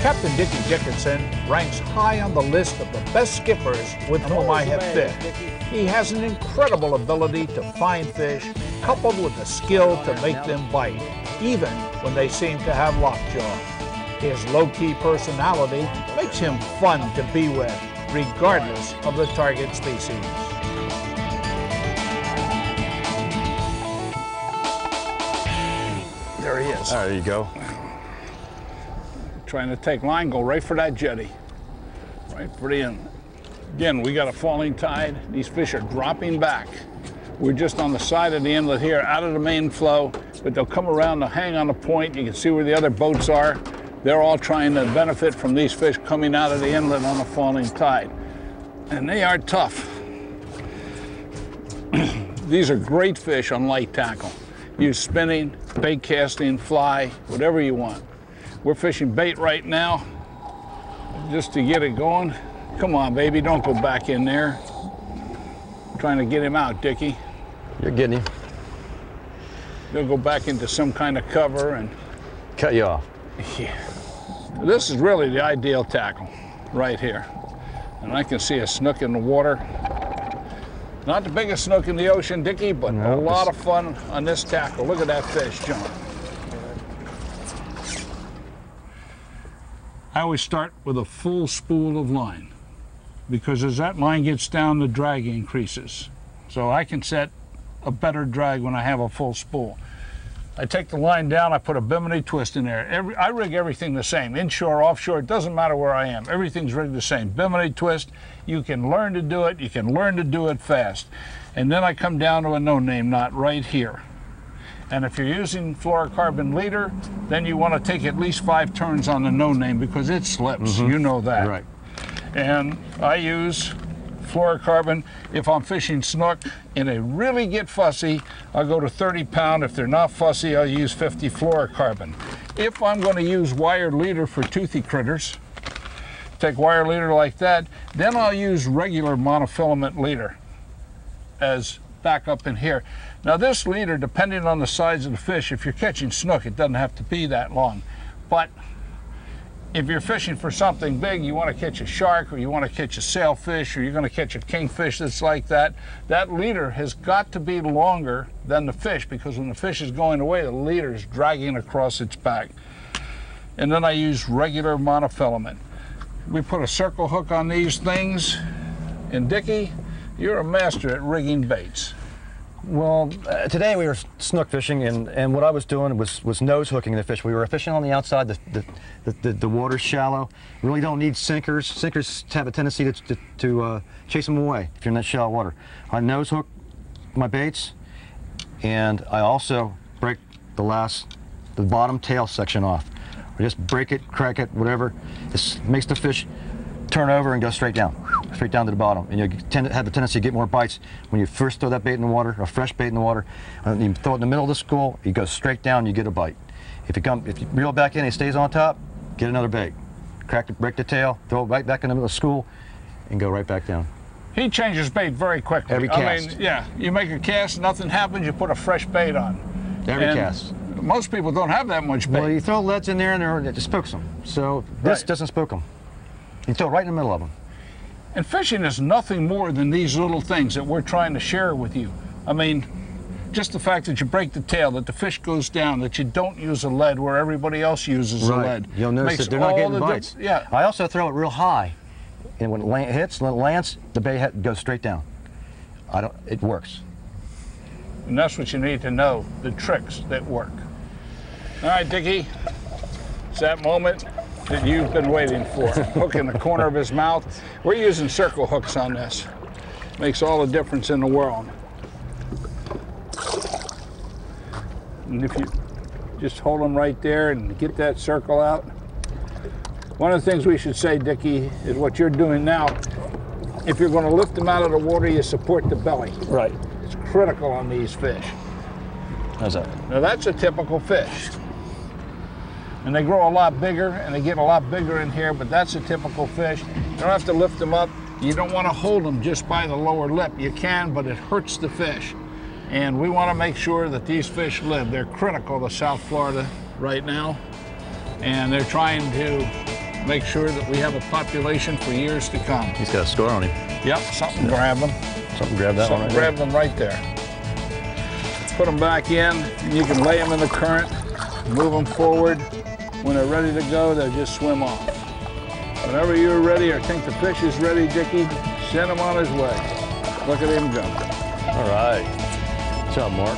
Captain Dickie Dickinson ranks high on the list of the best skippers with whom I have fished. He has an incredible ability to find fish, coupled with the skill to make them bite, even when they seem to have lockjaw. His low-key personality makes him fun to be with, regardless of the target species. There he is. There you go. Trying to take line, go right for that jetty. Right for the end. Again, we got a falling tide. These fish are dropping back. We're just on the side of the inlet here, out of the main flow, but they'll come around, they'll hang on the point. You can see where the other boats are. They're all trying to benefit from these fish coming out of the inlet on a falling tide. And they are tough. These are great fish on light tackle. Use spinning, bait casting, fly, whatever you want. We're fishing bait right now, just to get it going. Come on, baby, don't go back in there. I'm trying to get him out, Dickie. You're getting him. They'll go back into some kind of cover and... Cut you off. Yeah. This is really the ideal tackle, right here. And I can see a snook in the water. Not the biggest snook in the ocean, Dickie, but a lot of fun on this tackle. Look at that fish, John. I always start with a full spool of line, because as that line gets down, the drag increases. So I can set a better drag when I have a full spool. I take the line down, I put a bimini twist in there. I rig everything the same, inshore, offshore, it doesn't matter where I am. Everything's rigged the same. Bimini twist, you can learn to do it, you can learn to do it fast. And then I come down to a no-name knot right here. And if you're using fluorocarbon leader, then you want to take at least 5 turns on the no-name because it slips, you know that. Right. And I use fluorocarbon if I'm fishing snook and they really get fussy. I'll go to 30 pound. If they're not fussy, I'll use 50 fluorocarbon. If I'm going to use wire leader for toothy critters, take wire leader like that, then I'll use regular monofilament leader as backup in here. Now this leader, depending on the size of the fish, if you're catching snook, it doesn't have to be that long. But if you're fishing for something big, you want to catch a shark or you want to catch a sailfish or you're going to catch a kingfish that's like that, that leader has got to be longer than the fish, because when the fish is going away, the leader is dragging across its back. And then I use regular monofilament. We put a circle hook on these things, and Dickie, you're a master at rigging baits. Well, today we were snook fishing, and what I was doing was nose hooking the fish. We were fishing on the outside. The water's shallow. You really don't need sinkers. Sinkers have a tendency to chase them away if you're in that shallow water. I nose hook my baits, and I also break the bottom tail section off. I just break it, crack it, whatever. This makes the fish turn over and go straight down to the bottom. And you have the tendency to get more bites when you first throw that bait in the water, a fresh bait in the water. And you throw it in the middle of the school, you go straight down, you get a bite. If you reel it back in and it stays on top, get another bait. Break the tail, throw it right back in the middle of the school, and go right back down. He changes bait very quickly. Every cast. I mean, yeah, you make a cast, nothing happens, you put a fresh bait on. Every cast. Most people don't have that much bait. Well, you throw leads in there and it just spooks them. So this doesn't spook them. You throw it right in the middle of them. And fishing is nothing more than these little things that we're trying to share with you. I mean, just the fact that you break the tail, that the fish goes down, that you don't use a lead where everybody else uses a lead. You'll notice that they're not getting bites. Yeah. I also throw it real high, and when it hits, when it lands, the bait goes straight down. It works. And that's what you need to know, the tricks that work. All right, Dickie, it's that moment that you've been waiting for. Hook in the corner of his mouth. We're using circle hooks on this. Makes all the difference in the world. And if you just hold them right there and get that circle out. One of the things we should say, Dickie, is what you're doing now. If you're going to lift them out of the water, you support the belly. Right. It's critical on these fish. How's that? Now that's a typical fish. And they grow a lot bigger, and they get a lot bigger in here, but that's a typical fish. You don't have to lift them up. You don't want to hold them just by the lower lip. You can, but it hurts the fish. And we want to make sure that these fish live. They're critical to South Florida right now, and they're trying to make sure that we have a population for years to come. He's got a scar on him. Yep, something grab them. Something grab that one right grab them right there. Put them back in, and you can lay them in the current, move them forward. When they're ready to go, they'll just swim off. Whenever you're ready or think the fish is ready, Dickie, send him on his way. Look at him go. All right. Good job, Mark.